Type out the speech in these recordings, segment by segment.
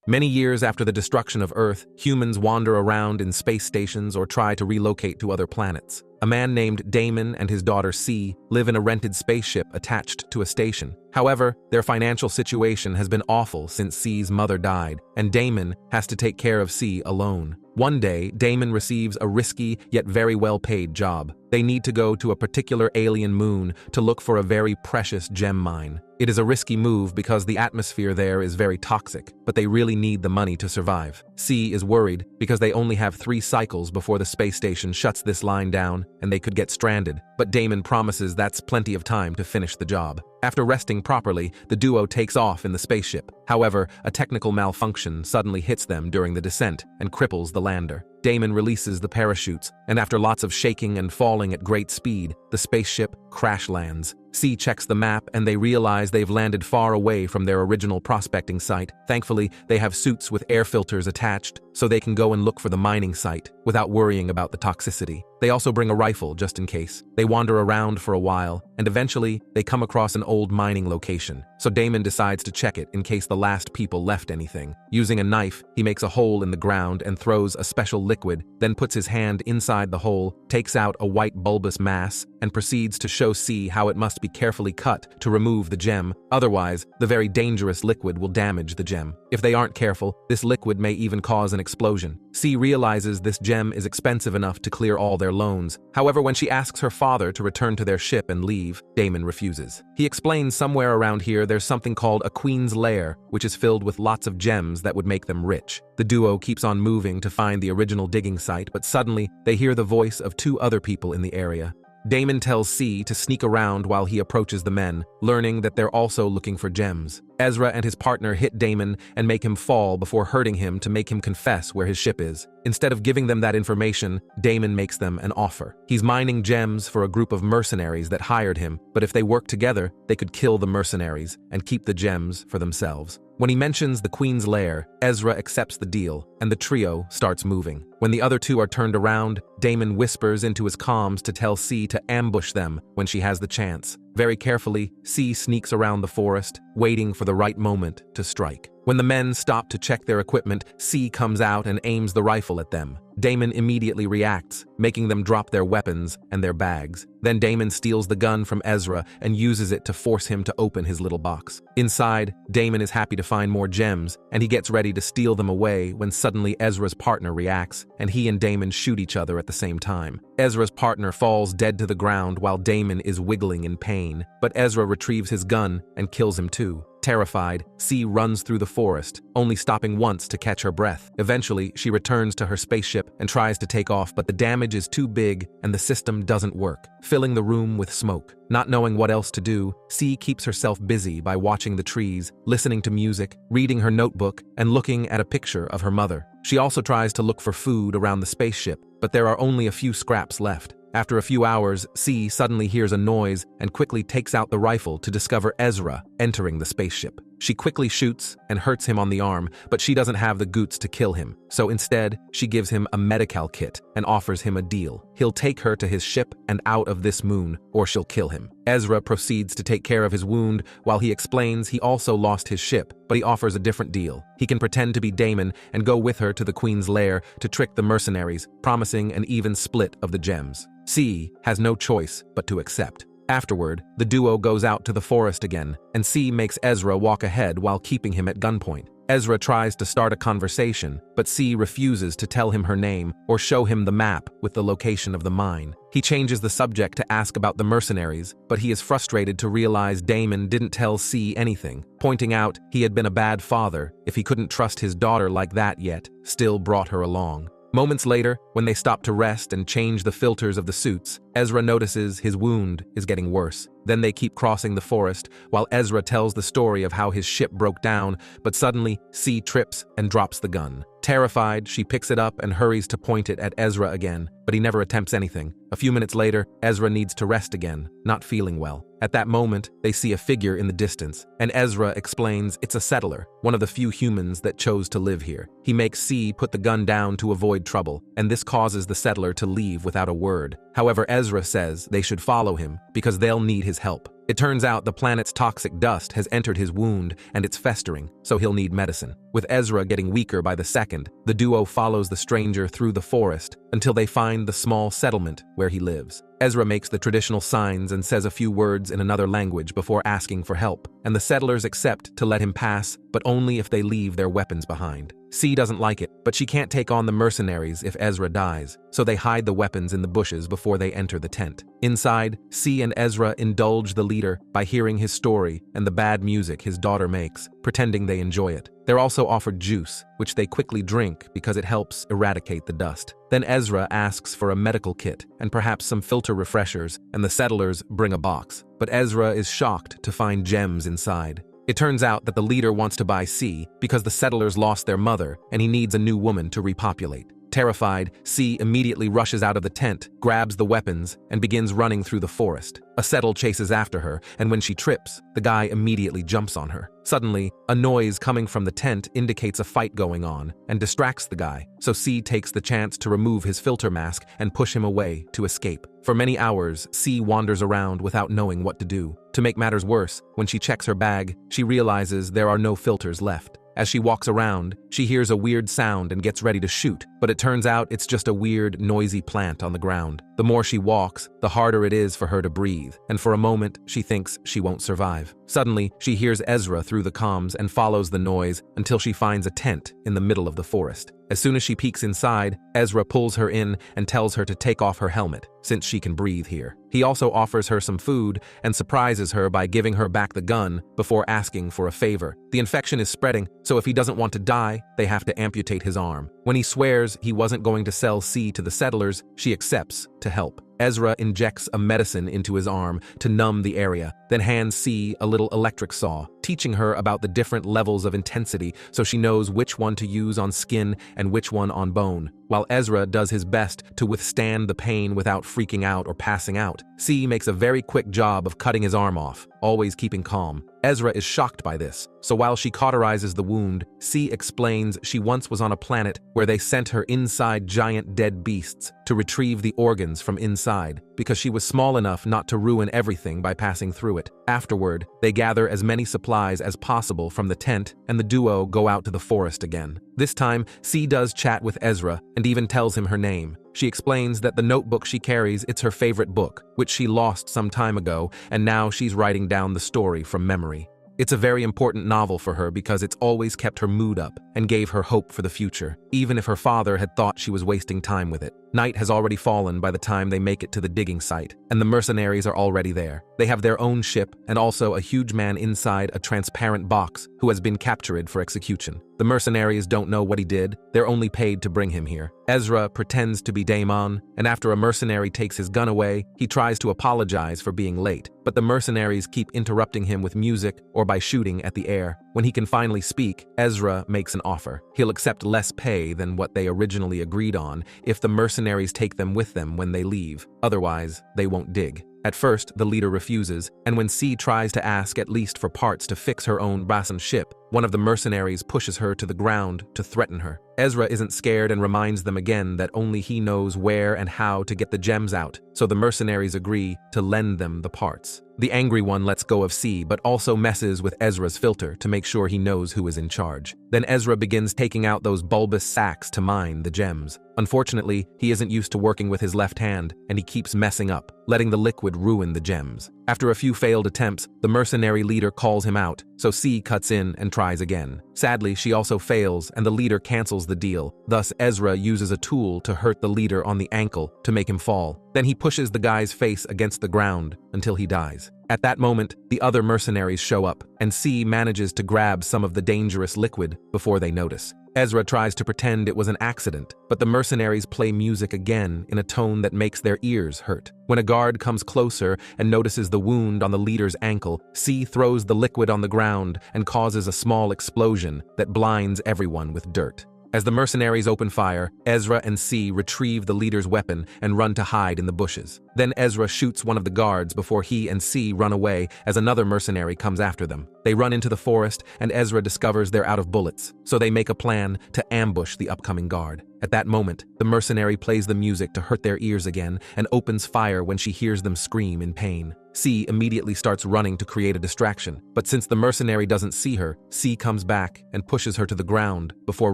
Many years after the destruction of Earth, humans wander around in space stations or try to relocate to other planets. A man named Damon and his daughter C live in a rented spaceship attached to a station. However, their financial situation has been awful since C's mother died, and Damon has to take care of C alone. One day, Damon receives a risky yet very well-paid job. They need to go to a particular alien moon to look for a very precious gem mine. It is a risky move because the atmosphere there is very toxic, but they really need the money to survive. C is worried because they only have 3 cycles before the space station shuts this line down and they could get stranded, but Damon promises that's plenty of time to finish the job. After resting properly, the duo takes off in the spaceship. However, a technical malfunction suddenly hits them during the descent and cripples the lander. Damon releases the parachutes, and after lots of shaking and falling at great speed, the spaceship crash lands. C checks the map and they realize they've landed far away from their original prospecting site. Thankfully, they have suits with air filters attached, so they can go and look for the mining site without worrying about the toxicity. They also bring a rifle just in case. They wander around for a while, and eventually, they come across an old mining location. So Damon decides to check it in case the last people left anything. Using a knife, he makes a hole in the ground and throws a special liquid, then puts his hand inside the hole, takes out a white bulbous mass, and proceeds to show C how it must be carefully cut to remove the gem. Otherwise, the very dangerous liquid will damage the gem. If they aren't careful, this liquid may even cause an explosion. C realizes this gem is expensive enough to clear all their loans. However, when she asks her father to return to their ship and leave, Damon refuses. He explains somewhere around here there's something called a queen's lair, which is filled with lots of gems that would make them rich. The duo keeps on moving to find the original digging site, but suddenly they hear the voice of 2 other people in the area. Damon tells C to sneak around while he approaches the men, learning that they're also looking for gems. Ezra and his partner hit Damon and make him fall before hurting him to make him confess where his ship is. Instead of giving them that information, Damon makes them an offer. He's mining gems for a group of mercenaries that hired him, but if they work together, they could kill the mercenaries and keep the gems for themselves. When he mentions the Queen's Lair, Ezra accepts the deal, and the trio starts moving. When the other 2 are turned around, Damon whispers into his comms to tell C to ambush them when she has the chance. Very carefully, C sneaks around the forest, waiting for the right moment to strike. When the men stop to check their equipment, C comes out and aims the rifle at them. Damon immediately reacts, making them drop their weapons and their bags. Then Damon steals the gun from Ezra and uses it to force him to open his little box. Inside, Damon is happy to find more gems, and he gets ready to steal them away when suddenly Ezra's partner reacts, and he and Damon shoot each other at the same time. Ezra's partner falls dead to the ground while Damon is wiggling in pain, but Ezra retrieves his gun and kills him too. Terrified, C runs through the forest, only stopping once to catch her breath. Eventually, she returns to her spaceship and tries to take off, but the damage is too big and the system doesn't work, filling the room with smoke. Not knowing what else to do, C keeps herself busy by watching the trees, listening to music, reading her notebook, and looking at a picture of her mother. She also tries to look for food around the spaceship, but there are only a few scraps left. After a few hours, C suddenly hears a noise and quickly takes out the rifle to discover Ezra entering the spaceship. She quickly shoots and hurts him on the arm, but she doesn't have the goods to kill him. So instead, she gives him a medical kit and offers him a deal. He'll take her to his ship and out of this moon, or she'll kill him. Ezra proceeds to take care of his wound while he explains he also lost his ship, but he offers a different deal. He can pretend to be Damon and go with her to the Queen's lair to trick the mercenaries, promising an even split of the gems. C has no choice but to accept. Afterward, the duo goes out to the forest again, and C makes Ezra walk ahead while keeping him at gunpoint. Ezra tries to start a conversation, but C refuses to tell him her name or show him the map with the location of the mine. He changes the subject to ask about the mercenaries, but he is frustrated to realize Damon didn't tell C anything, pointing out he had been a bad father if he couldn't trust his daughter like that yet, still brought her along. Moments later, when they stop to rest and change the filters of the suits, Ezra notices his wound is getting worse. Then they keep crossing the forest, while Ezra tells the story of how his ship broke down, but suddenly C trips and drops the gun. Terrified, she picks it up and hurries to point it at Ezra again, but he never attempts anything. A few minutes later, Ezra needs to rest again, not feeling well. At that moment, they see a figure in the distance, and Ezra explains it's a settler, one of the few humans that chose to live here. He makes C put the gun down to avoid trouble, and this causes the settler to leave without a word. However, Ezra says they should follow him because they'll need his help. It turns out the planet's toxic dust has entered his wound and it's festering, so he'll need medicine. With Ezra getting weaker by the second, the duo follows the stranger through the forest until they find the small settlement where he lives. Ezra makes the traditional signs and says a few words in another language before asking for help, and the settlers accept to let him pass, but only if they leave their weapons behind. C doesn't like it, but she can't take on the mercenaries if Ezra dies, so they hide the weapons in the bushes before they enter the tent. Inside, C and Ezra indulge the leader by hearing his story and the bad music his daughter makes, pretending they enjoy it. They're also offered juice, which they quickly drink because it helps eradicate the dust. Then Ezra asks for a medical kit and perhaps some filter refreshers, and the settlers bring a box. But Ezra is shocked to find gems inside. It turns out that the leader wants to buy C because the settlers lost their mother and he needs a new woman to repopulate. Terrified, C immediately rushes out of the tent, grabs the weapons, and begins running through the forest. A settle chases after her, and when she trips, the guy immediately jumps on her. Suddenly, a noise coming from the tent indicates a fight going on and distracts the guy, so C takes the chance to remove his filter mask and push him away to escape. For many hours, C wanders around without knowing what to do. To make matters worse, when she checks her bag, she realizes there are no filters left. As she walks around, she hears a weird sound and gets ready to shoot, but it turns out it's just a weird, noisy plant on the ground. The more she walks, the harder it is for her to breathe, and for a moment, she thinks she won't survive. Suddenly, she hears Ezra through the comms and follows the noise until she finds a tent in the middle of the forest. As soon as she peeks inside, Ezra pulls her in and tells her to take off her helmet, since she can breathe here. He also offers her some food and surprises her by giving her back the gun before asking for a favor. The infection is spreading, so if he doesn't want to die, they have to amputate his arm. When he swears he wasn't going to sell C to the settlers, she accepts to help. Ezra injects a medicine into his arm to numb the area, then hands C a little electric saw, teaching her about the different levels of intensity so she knows which one to use on skin and which one on bone. While Ezra does his best to withstand the pain without freaking out or passing out, C makes a very quick job of cutting his arm off, always keeping calm. Ezra is shocked by this, so while she cauterizes the wound, C explains she once was on a planet where they sent her inside giant dead beasts to retrieve the organs from inside, because she was small enough not to ruin everything by passing through it. Afterward, they gather as many supplies as possible from the tent, and the duo go out to the forest again. This time, C does chat with Ezra and even tells him her name. She explains that the notebook she carries, it's her favorite book, which she lost some time ago, and now she's writing down the story from memory. It's a very important novel for her because it's always kept her mood up and gave her hope for the future, even if her father had thought she was wasting time with it. Night has already fallen by the time they make it to the digging site, and the mercenaries are already there. They have their own ship and also a huge man inside a transparent box who has been captured for execution. The mercenaries don't know what he did, they're only paid to bring him here. Ezra pretends to be Daemon, and after a mercenary takes his gun away, he tries to apologize for being late, but the mercenaries keep interrupting him with music or by shooting at the air. When he can finally speak, Ezra makes an offer. He'll accept less pay than what they originally agreed on if the mercenaries take them with them when they leave. Otherwise, they won't dig. At first, the leader refuses, and when C tries to ask at least for parts to fix her own Basan ship, one of the mercenaries pushes her to the ground to threaten her. Ezra isn't scared and reminds them again that only he knows where and how to get the gems out, so the mercenaries agree to lend them the parts. The angry one lets go of C, but also messes with Ezra's filter to make sure he knows who is in charge. Then Ezra begins taking out those bulbous sacks to mine the gems. Unfortunately, he isn't used to working with his left hand, and he keeps messing up, letting the liquid ruin the gems. After a few failed attempts, the mercenary leader calls him out, so C cuts in and tries again. Sadly, she also fails, and the leader cancels the deal. Thus, Ezra uses a tool to hurt the leader on the ankle to make him fall. Then he pushes the guy's face against the ground until he dies. At that moment, the other mercenaries show up, and C manages to grab some of the dangerous liquid before they notice. Ezra tries to pretend it was an accident, but the mercenaries play music again in a tone that makes their ears hurt. When a guard comes closer and notices the wound on the leader's ankle, C throws the liquid on the ground and causes a small explosion that blinds everyone with dirt. As the mercenaries open fire, Ezra and C retrieve the leader's weapon and run to hide in the bushes. Then Ezra shoots one of the guards before he and C run away as another mercenary comes after them. They run into the forest and Ezra discovers they're out of bullets, so they make a plan to ambush the upcoming guard. At that moment, the mercenary plays the music to hurt their ears again and opens fire when she hears them scream in pain. C immediately starts running to create a distraction, but since the mercenary doesn't see her, C comes back and pushes her to the ground before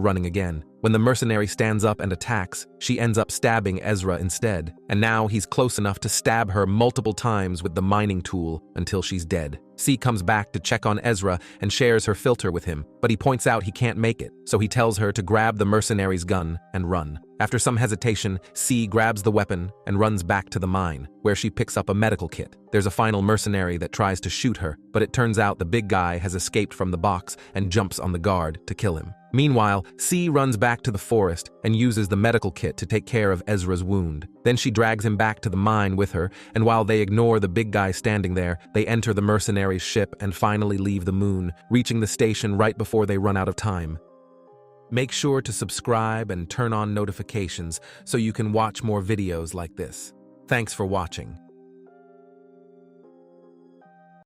running again. When the mercenary stands up and attacks, she ends up stabbing Ezra instead, and now he's close enough to stab her multiple times with the mining tool until she's dead. C comes back to check on Ezra and shares her filter with him, but he points out he can't make it, so he tells her to grab the mercenary's gun and run. After some hesitation, C grabs the weapon and runs back to the mine, where she picks up a medical kit. There's a final mercenary that tries to shoot her, but it turns out the big guy has escaped from the box and jumps on the guard to kill him. Meanwhile, C runs back to the forest and uses the medical kit to take care of Ezra's wound. Then she drags him back to the mine with her, and while they ignore the big guy standing there, they enter the mercenary's ship and finally leave the moon, reaching the station right before they run out of time. Make sure to subscribe and turn on notifications so you can watch more videos like this. Thanks for watching.